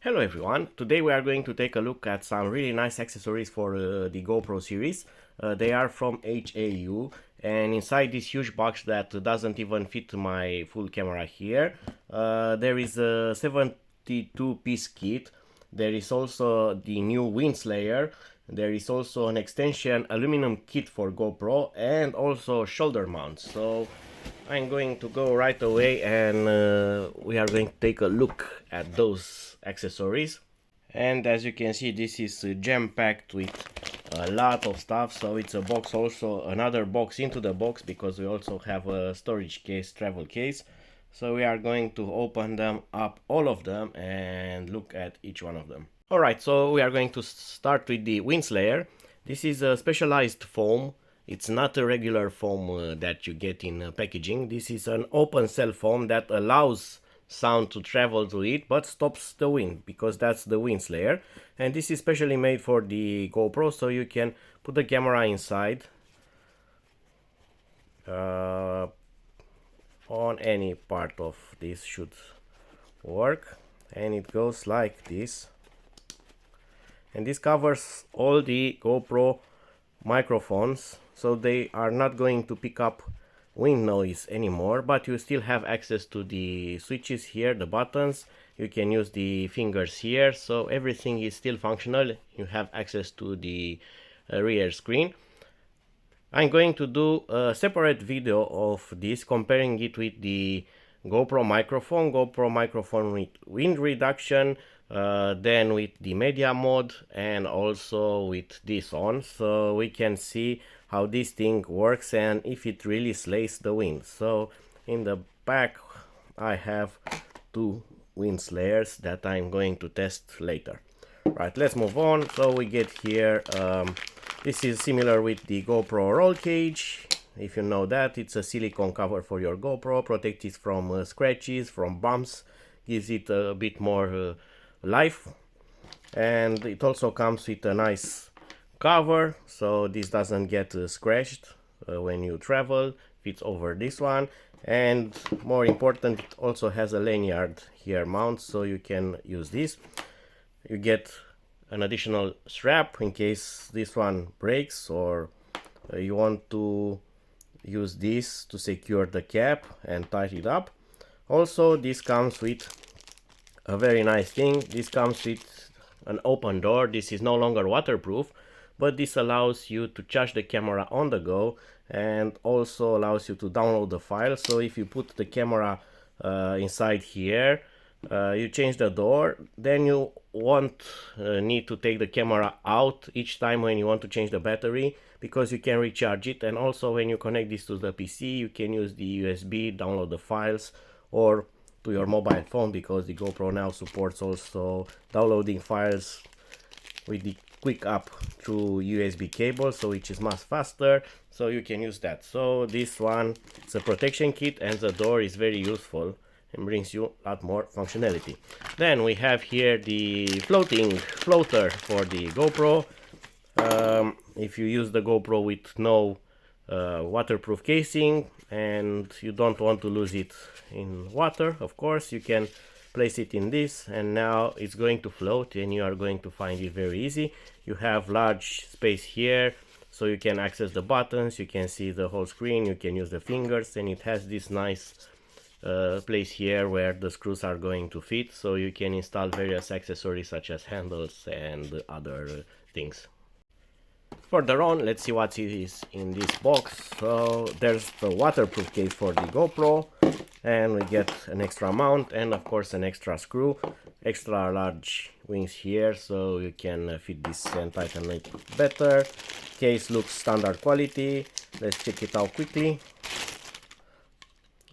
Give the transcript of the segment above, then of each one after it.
Hello everyone, today we are going to take a look at some really nice accessories for the GoPro series. They are from HSU, and inside this huge box that doesn't even fit my full camera here, there is a 72-piece kit. There is also the new Windslayer. There is also an extension aluminum kit for GoPro and also shoulder mounts. So I'm going to go right away and we are going to take a look at those accessories. And as you can see, this is jam-packed with a lot of stuff. So it's a box, also another box into the box, because we also have a storage case, travel case. So we are going to open them up, all of them, and look at each one of them. Alright, so we are going to start with the Windslayer. This is a specialized foam. It's not a regular foam that you get in packaging. This is an open cell foam that allows sound to travel through it but stops the wind, because that's the Windslayer. And this is specially made for the GoPro, so you can put the camera inside on any part of this should work, and it goes like this. And this covers all the GoPro microphones, so they are not going to pick up wind noise anymore, but you still have access to the switches here, the buttons. You can use the fingers here, so everything is still functional. You have access to the rear screen. I'm going to do a separate video of this, comparing it with the GoPro microphone with wind reduction, then with the media mode, and also with this on, so we can see how this thing works and if it really slays the wind. So in the back I have two Windslayers that I'm going to test later. Right, let's move on. So we get here, this is similar with the GoPro roll cage. If you know that, it's a silicone cover for your GoPro, protects it from scratches, from bumps, gives it a bit more life. And it also comes with a nice cover, so this doesn't get scratched when you travel, fits over this one. And more important, it also has a lanyard here mount, so you can use this. You get an additional strap in case this one breaks, or you want to use this to secure the cap and tighten it up. Also, this comes with a very nice thing. This comes with an open door. This is no longer waterproof, but this allows you to charge the camera on the go, and also allows you to download the file. So if you put the camera inside here, you change the door, then you won't need to take the camera out each time when you want to change the battery, because you can recharge it. And also when you connect this to the PC, you can use the USB, download the files, or to your mobile phone, because the GoPro now supports also downloading files with the quick up through USB cable, so which is much faster, so you can use that. So this one, it's a protection kit, and the door is very useful and brings you a lot more functionality. Then we have here the floater for the GoPro. If you use the GoPro with no waterproof casing and you don't want to lose it in water, of course, you can place it in this, and now it's going to float, and you are going to find it very easy. You have large space here, so you can access the buttons, you can see the whole screen, you can use the fingers, and it has this nice place here where the screws are going to fit, so you can install various accessories such as handles and other things. Further on, let's see what is in this box. So there's the waterproof case for the GoPro, and we get an extra mount and of course an extra screw, extra large wings here, so you can fit this and tighten it better. Case looks standard quality. Let's check it out quickly.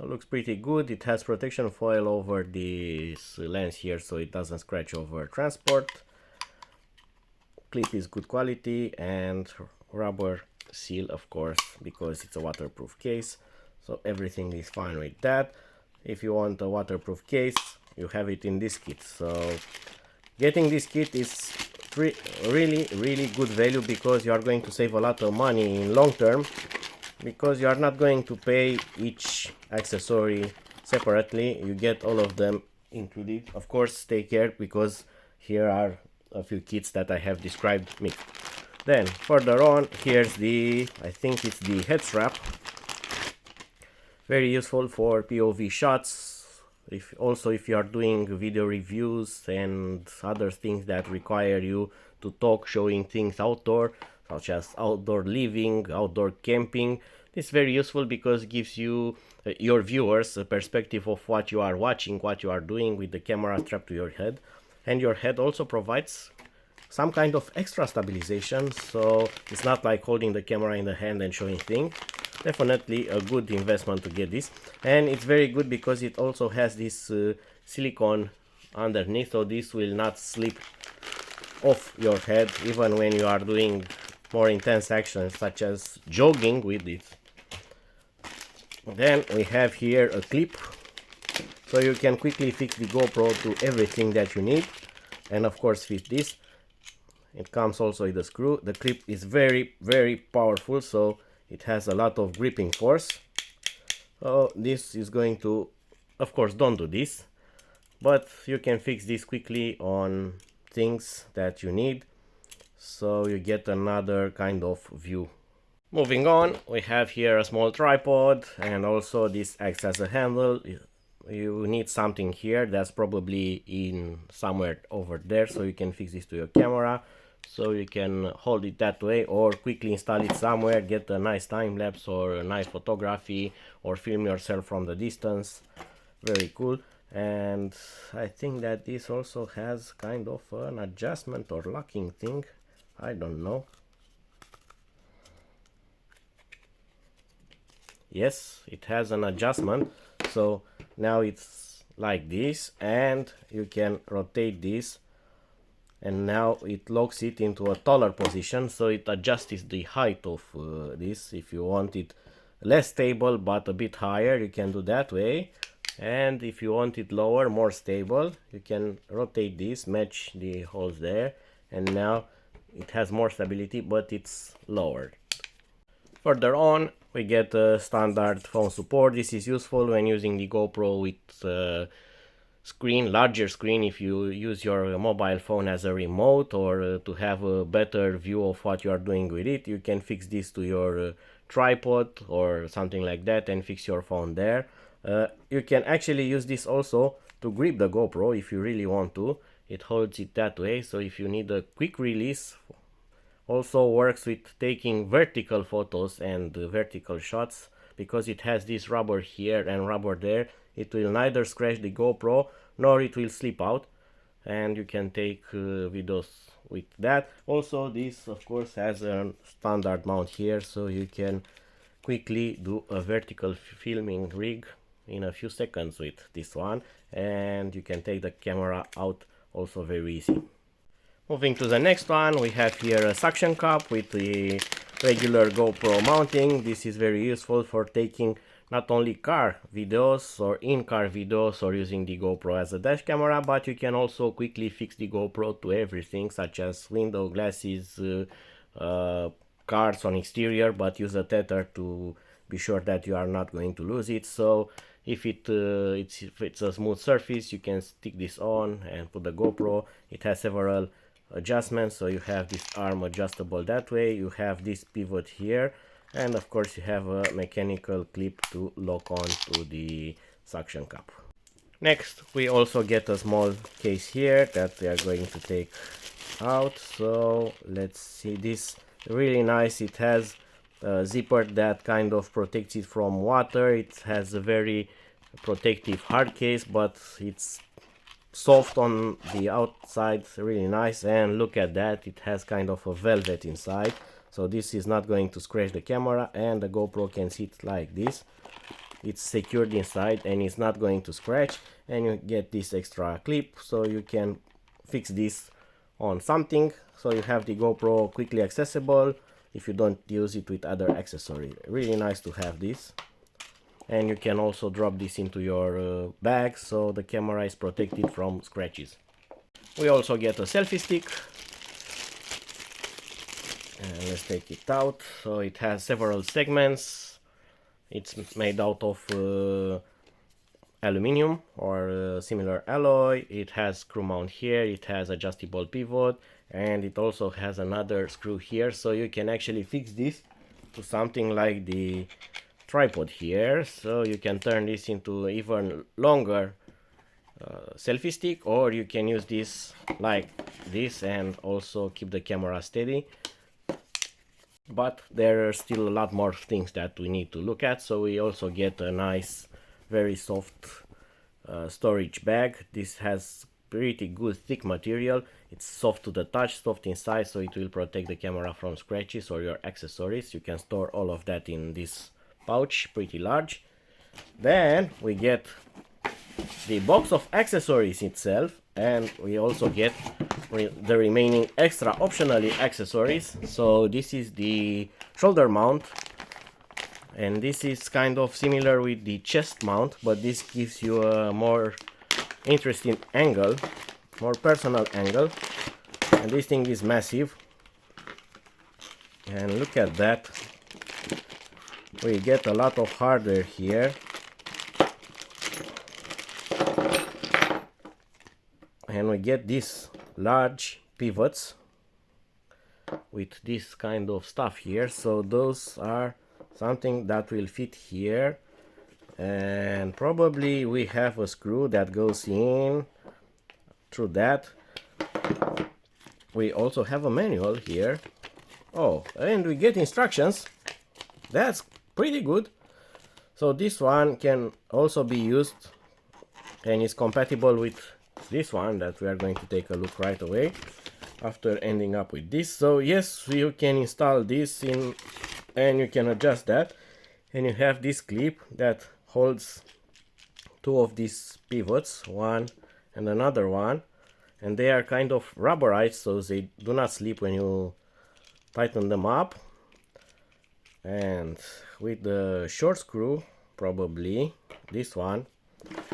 It looks pretty good. It has protection foil over this lens here, so it doesn't scratch over transport. Clip is good quality, and rubber seal, of course, because it's a waterproof case, so everything is fine with that. If you want a waterproof case, you have it in this kit. So getting this kit is really good value, because you are going to save a lot of money in long term, because you are not going to pay each accessory separately. You get all of them included. Of course, take care, because here are a few kits that I have described mixed. Then further on, here's the, I think it's the Headstrap. Very useful for POV shots. If you are doing video reviews and other things that require you to talk, showing things outdoor, such as outdoor living, outdoor camping. It's very useful because it gives you your viewers a perspective of what you are watching, what you are doing with the camera strapped to your head. And your head also provides some kind of extra stabilization, so it's not like holding the camera in the hand and showing things. Definitely a good investment to get this, and it's very good because it also has this silicone underneath, so this will not slip off your head even when you are doing more intense actions such as jogging with it. Then we have here a clip, so you can quickly fix the GoPro to everything that you need, and of course fit this. It comes also with a screw. The clip is very, very powerful, so it has a lot of gripping force. So this is going to, of course, don't do this, but you can fix this quickly on things that you need, so you get another kind of view. Moving on, we have here a small tripod, and also this acts as a handle. You need something here that's probably in somewhere over there, so you can fix this to your camera, so you can hold it that way or quickly install it somewhere, get a nice time lapse or a nice photography, or film yourself from the distance. Very cool. And I think that this also has kind of an adjustment or locking thing, I don't know. Yes, it has an adjustment, so now it's like this, and you can rotate this, and now it locks it into a taller position, so it adjusts the height of this. If you want it less stable but a bit higher, you can do that way, and if you want it lower, more stable, you can rotate this, match the holes there, and now it has more stability but it's lowered. Further on, we get a standard phone support. This is useful when using the GoPro with larger screen, if you use your mobile phone as a remote, or to have a better view of what you are doing with it. You can fix this to your tripod or something like that and fix your phone there. You can actually use this also to grip the GoPro if you really want to. It holds it that way, so if you need a quick release. Also works with taking vertical photos and vertical shots, because it has this rubber here and rubber there. It will neither scratch the GoPro nor it will slip out, and you can take videos with that. Also, this of course has a standard mount here, so you can quickly do a vertical filming rig in a few seconds with this one, and you can take the camera out also very easy. Moving to the next one, we have here a suction cup with the regular GoPro mounting. This is very useful for taking not only car videos or in-car videos or using the GoPro as a dash camera, but you can also quickly fix the GoPro to everything, such as window glasses, cars on exterior, but use a tether to be sure that you are not going to lose it. So if it's a smooth surface, you can stick this on and put the GoPro. It has several adjustments, so you have this arm adjustable that way, you have this pivot here, and of course you have a mechanical clip to lock on to the suction cup. Next, we also get a small case here that we are going to take out. So let's see, this really nice. It has a zipper that kind of protects it from water. It has a very protective hard case, but it's soft on the outside, really nice. And look at that, it has kind of a velvet inside, so this is not going to scratch the camera, and the GoPro can sit like this. It's secured inside and it's not going to scratch, and you get this extra clip, so you can fix this on something, so you have the GoPro quickly accessible if you don't use it with other accessories. Really nice to have this. And you can also drop this into your bag, so the camera is protected from scratches. We also get a selfie stick, and let's take it out. So it has several segments. It's made out of aluminium or similar alloy. It has screw mount here, it has adjustable pivot, and it also has another screw here, so you can actually fix this to something like the tripod here, so you can turn this into even longer selfie stick, or you can use this like this and also keep the camera steady. But there are still a lot more things that we need to look at, so we also get a nice, very soft storage bag. This has pretty good thick material. It's soft to the touch, soft inside, so it will protect the camera from scratches or your accessories. You can store all of that in this pouch, pretty large. Then we get the box of accessories itself, and we also get the remaining extra optionally accessories. So this is the shoulder mount, and this is kind of similar with the chest mount, but this gives you a more interesting angle, more personal angle. And this thing is massive, and look at that, we get a lot of hardware here. And we get these large pivots with this kind of stuff here, so those are something that will fit here. And probably we have a screw that goes in through that. We also have a manual here. Oh, and we get instructions. That's pretty good. So this one can also be used and is compatible with this one that we are going to take a look right away after ending up with this. So yes, you can install this in and you can adjust that, and you have this clip that holds two of these pivots, one and another one, and they are kind of rubberized, so they do not slip when you tighten them up. And with the short screw, probably this one,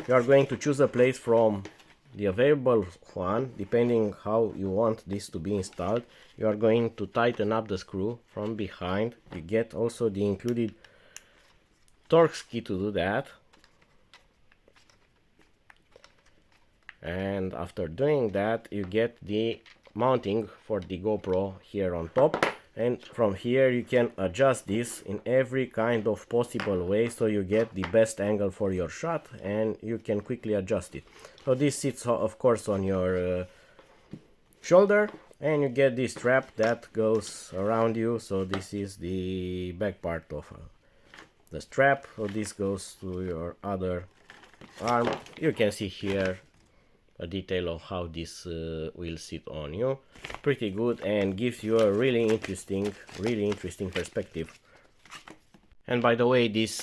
you are going to choose a place from the available one, depending how you want this to be installed. You are going to tighten up the screw from behind. You get also the included Torx key to do that. And after doing that, you get the mounting for the GoPro here on top. And from here you can adjust this in every kind of possible way, so you get the best angle for your shot and you can quickly adjust it. So this sits of course on your shoulder, and you get this strap that goes around you. So this is the back part of the strap, so this goes to your other arm. You can see here a detail of how this will sit on you. Pretty good, and gives you a really interesting perspective. And by the way, this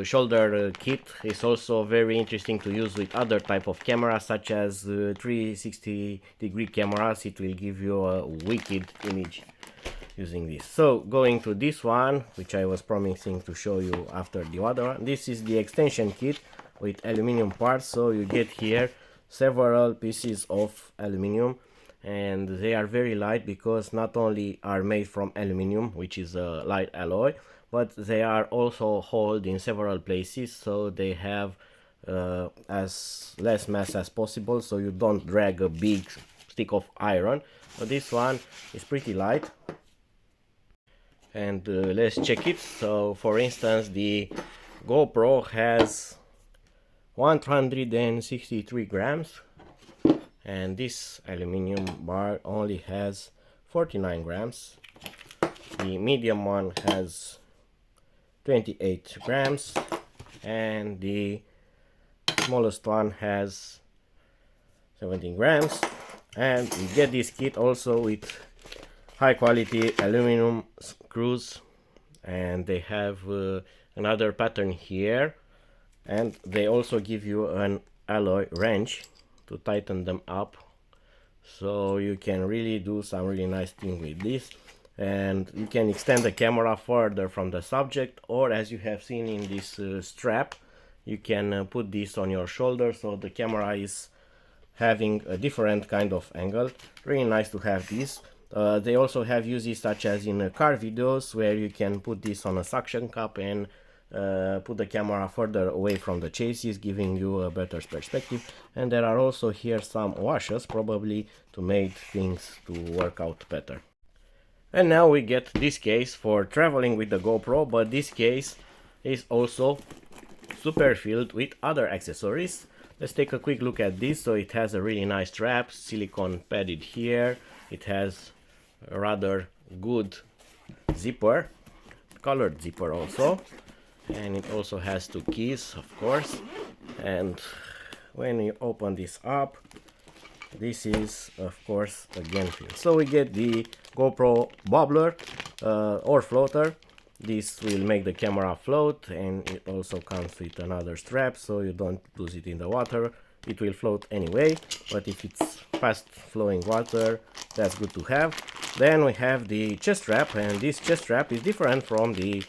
shoulder kit is also very interesting to use with other type of cameras, such as 360-degree cameras. It will give you a wicked image using this. So going to this one, which I was promising to show you after the other one, this is the extension kit with aluminium parts. So you get here several pieces of aluminium, and they are very light because not only are made from aluminium, which is a light alloy, but they are also held in several places, so they have as less mass as possible, so you don't drag a big stick of iron. So this one is pretty light. And let's check it. So for instance, the GoPro has 163 grams, and this aluminium bar only has 49 grams. The medium one has 28 grams, and the smallest one has 17 grams. And you get this kit also with high quality aluminum screws, and they have another pattern here, and they also give you an alloy wrench to tighten them up, so you can really do some really nice thing with this. And you can extend the camera further from the subject, or as you have seen in this strap, you can put this on your shoulder, so the camera is having a different kind of angle. Really nice to have this. They also have uses such as in car videos, where you can put this on a suction cup and put the camera further away from the chassis, giving you a better perspective. And there are also here some washers, probably to make things to work out better. And now we get this case for traveling with the GoPro, but this case is also super filled with other accessories. Let's take a quick look at this. So it has a really nice strap, silicone padded here. It has a rather good zipper, colored zipper also, and it also has 2 keys, of course. And when you open this up, this is of course again filled. So we get the GoPro wobbler or floater. This will make the camera float, and it also comes with another strap so you don't lose it in the water. It will float anyway, but if it's fast flowing water, that's good to have. Then we have the chest strap, and this chest strap is different from the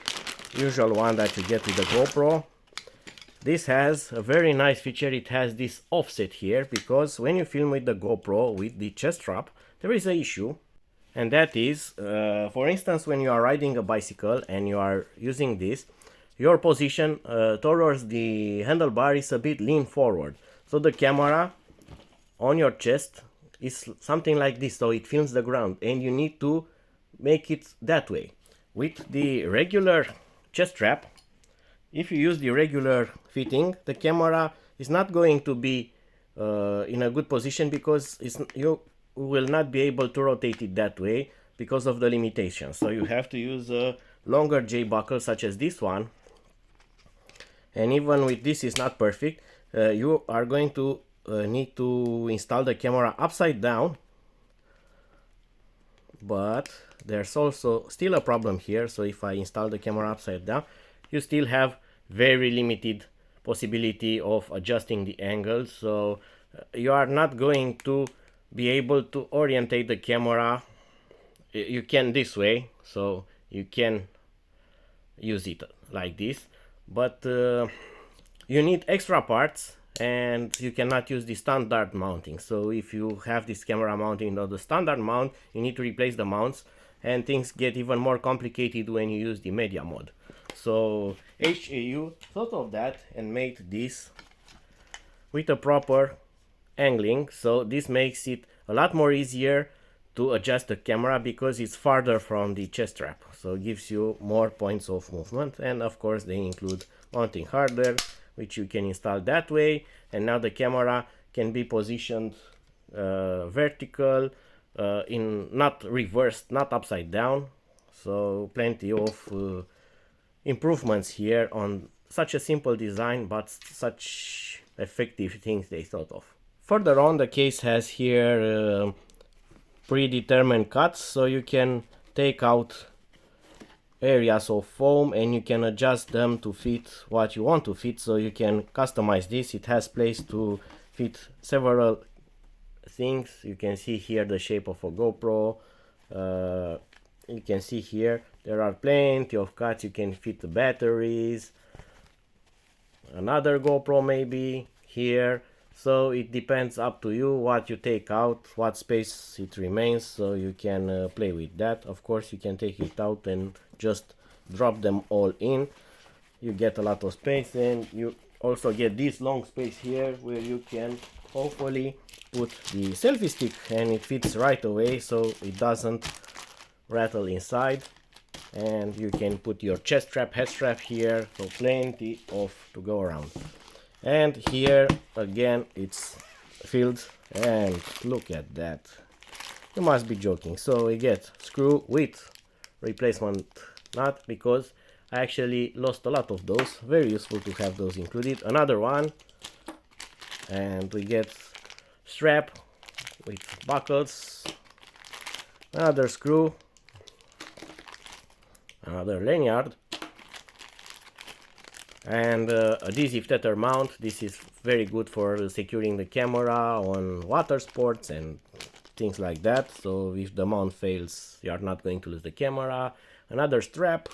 usual one that you get with the GoPro. This has a very nice feature. It has this offset here, because when you film with the GoPro with the chest strap, there is an issue. And that is, for instance, when you are riding a bicycle and you are using this, your position towards the handlebar is a bit lean forward. So the camera on your chest is something like this, so it films the ground, and you need to make it that way. With the regular chest strap, if you use the regular fitting, the camera is not going to be in a good position, because you will not be able to rotate it that way because of the limitations. So you have to use a longer J buckle such as this one, and even with this is not perfect. You are going to need to install the camera upside down, but there's also still a problem here. So if I install the camera upside down, you still have very limited possibility of adjusting the angle, so you are not going to be able to orientate the camera. You can this way, so you can use it like this, but you need extra parts, and you cannot use the standard mounting. So if you have this camera mounting on the standard mount, you need to replace the mounts, and things get even more complicated when you use the media mode. So HSU thought of that and made this with a proper angling, so this makes it a lot more easier to adjust the camera because it's farther from the chest strap, so it gives you more points of movement. And of course they include mounting hardware, which you can install that way, and now the camera can be positioned vertical, in not reversed, not upside down. So plenty of improvements here on such a simple design, but such effective things they thought of. Further on, the case has here predetermined cuts, so you can take out areas of foam and you can adjust them to fit what you want to fit, so you can customize this. It has place to fit several things. You can see here the shape of a GoPro. You can see here there are plenty of cuts. You can fit the batteries, another GoPro maybe here. So it depends up to you what you take out, what space it remains, so you can play with that. Of course you can take it out and just drop them all in. You get a lot of space, and you also get this long space here where you can hopefully put the selfie stick, and it fits right away so it doesn't rattle inside. And you can put your chest strap, head strap here, so plenty of to go around. And here again it's filled, and look at that, you must be joking. So we get screw with replacement nut, because I actually lost a lot of those. Very useful to have those included. Another one, and we get strap with buckles, another screw, another lanyard, and adhesive tether mount. This is very good for securing the camera on water sports and things like that. So if the mount fails, you are not going to lose the camera. Another strap,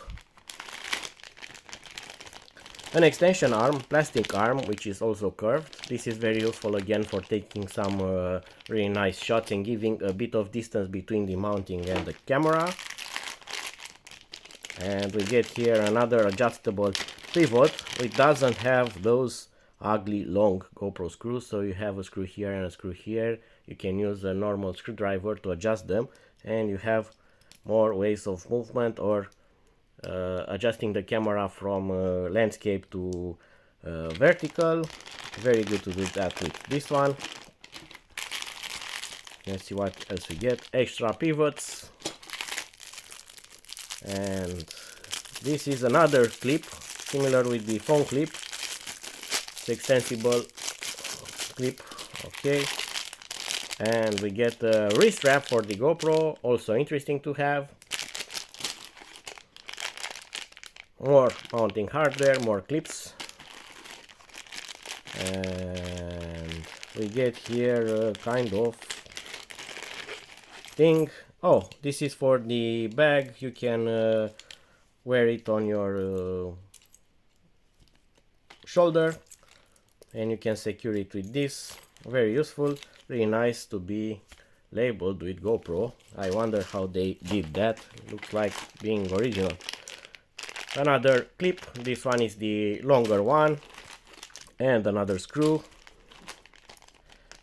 an extension arm, plastic arm, which is also curved. This is very useful again for taking some really nice shots and giving a bit of distance between the mounting and the camera. And we get here another adjustable pivot, it doesn't have those ugly long GoPro screws, so you have a screw here and a screw here. You can use a normal screwdriver to adjust them, and you have more ways of movement, or adjusting the camera from landscape to vertical. Very good to do that with this one. Let's see what else we get. Extra pivots, and this is another clip similar with the phone clip. It's extensible clip. Okay, and we get a wrist strap for the GoPro, also interesting to have. More mounting hardware, more clips, and we get here a kind of thing. Oh, this is for the bag. You can wear it on your shoulder, and you can secure it with this. Very useful, really nice to be labeled with GoPro. I wonder how they did that. Looks like being original. Another clip, this one is the longer one, and another screw,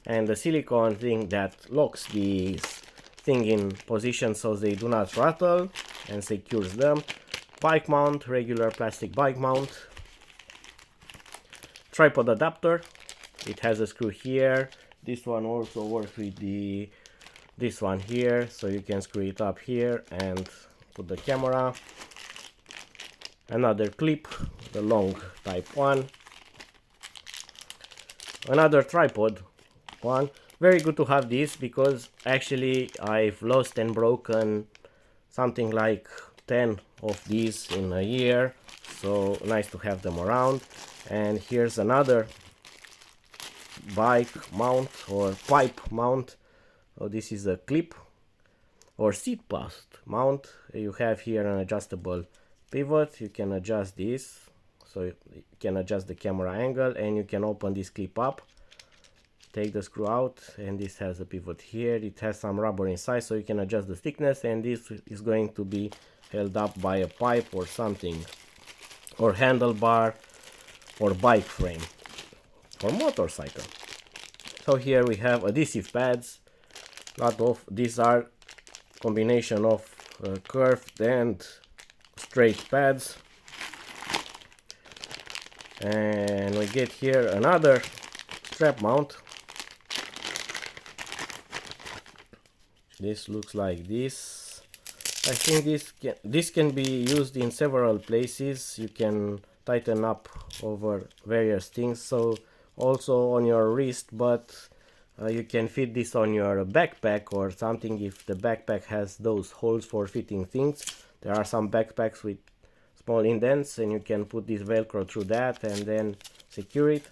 and the silicone thing that locks the thing in position so they do not rattle and secures them. Bike mount, regular plastic bike mount. Tripod adapter, it has a screw here. This one also works with this one here, so you can screw it up here and put the camera. Another clip, the long type one. Another tripod one. Very good to have this, because actually I've lost and broken something like 10 of these in a year, so nice to have them around. And here's another bike mount or pipe mount. Oh, this is a clip or seat post mount. You have here an adjustable pivot. You can adjust this, so you can adjust the camera angle, and you can open this clip up, take the screw out, and this has a pivot here. It has some rubber inside, so you can adjust the thickness, and this is going to be held up by a pipe or something, or handlebar, or bike frame, or motorcycle. So here we have adhesive pads. Lot of these are combination of curved and straight pads. And we get here another strap mount. This looks like this. I think this can be used in several places. You can tighten up over various things, so also on your wrist, but you can fit this on your backpack or something if the backpack has those holes for fitting things. There are some backpacks with small indents, and you can put this velcro through that and then secure it.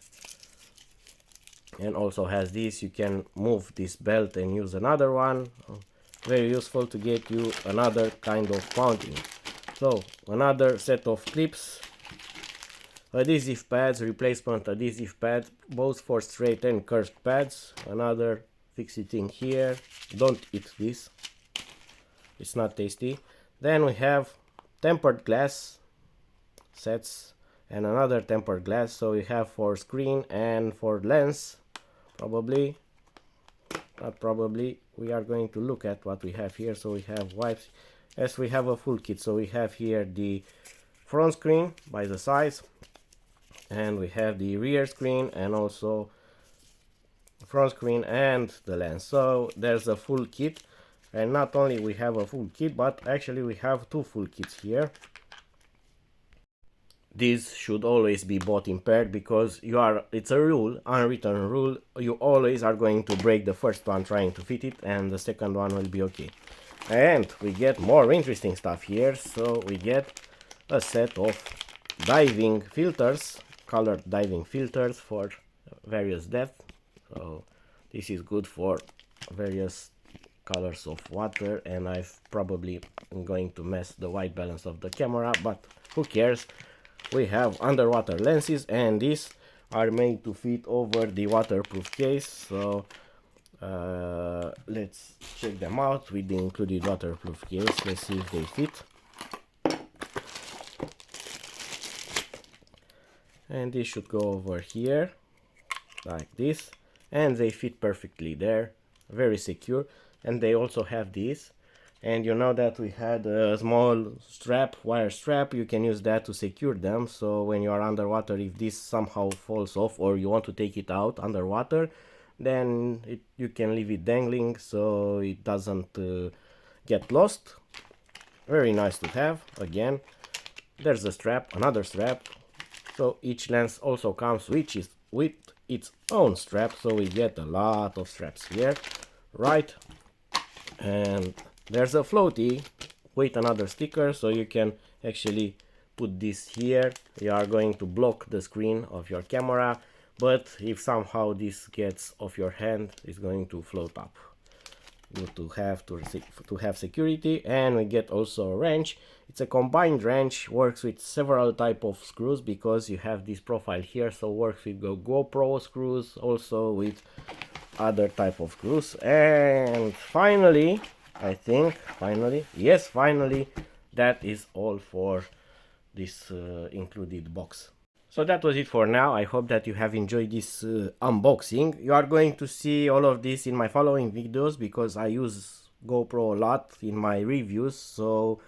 And also has this, you can move this belt and use another one. Very useful to get you another kind of mounting. So another set of clips, adhesive pads, replacement adhesive pads, both for straight and curved pads. Another fixie thing here. Don't eat this, it's not tasty. Then we have tempered glass sets and another tempered glass, so we have for screen and for lens. Probably, not probably, we are going to look at what we have here. So we have wipes. Yes, we have a full kit. So we have here the front screen by the size, and we have the rear screen, and also front screen and the lens. So there's a full kit, and not only we have a full kit, but actually we have two full kits here. These should always be bought in pair, because it's a rule, unwritten rule, you always are going to break the first one trying to fit it, and the second one will be okay. And we get more interesting stuff here. So we get a set of diving filters, colored diving filters for various depths. So this is good for various colors of water, and I've probably going to mess the white balance of the camera, but who cares. We have underwater lenses, and these are made to fit over the waterproof case. So let's check them out with the included waterproof case. Let's see if they fit. and this should go over here like this, and they fit perfectly there, very secure. And they also have this, and you know that we had a small strap, wire strap, you can use that to secure them, so when you are underwater, if this somehow falls off or you want to take it out underwater, then you can leave it dangling so it doesn't get lost. Very nice to have. Again, there's a strap, another strap, so each lens also comes with its own strap, so we get a lot of straps here, right? And there's a floaty with another sticker, so you can actually put this here. You are going to block the screen of your camera, but if somehow this gets off your hand, it's going to float up. Good to have security. And we get also a wrench. It's a combined wrench, works with several type of screws because you have this profile here, so works with GoPro screws, also with other type of screws. And finally, I think finally that is all for this included box. So that was it for now. I hope that you have enjoyed this unboxing. You are going to see all of this in my following videos because I use GoPro a lot in my reviews, so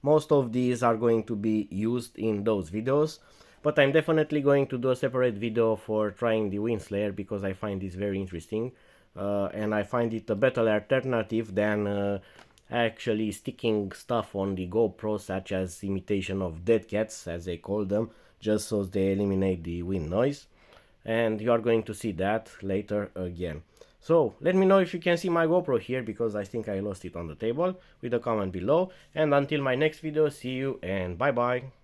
most of these are going to be used in those videos. But I'm definitely going to do a separate video for trying the Windslayer because I find this very interesting, and I find it a better alternative than actually sticking stuff on the GoPro, such as imitation of dead cats, as they call them, just so they eliminate the wind noise. And you are going to see that later again. So let me know if you can see my GoPro here, because I think I lost it on the table, with a comment below. And until my next video, see you and bye bye.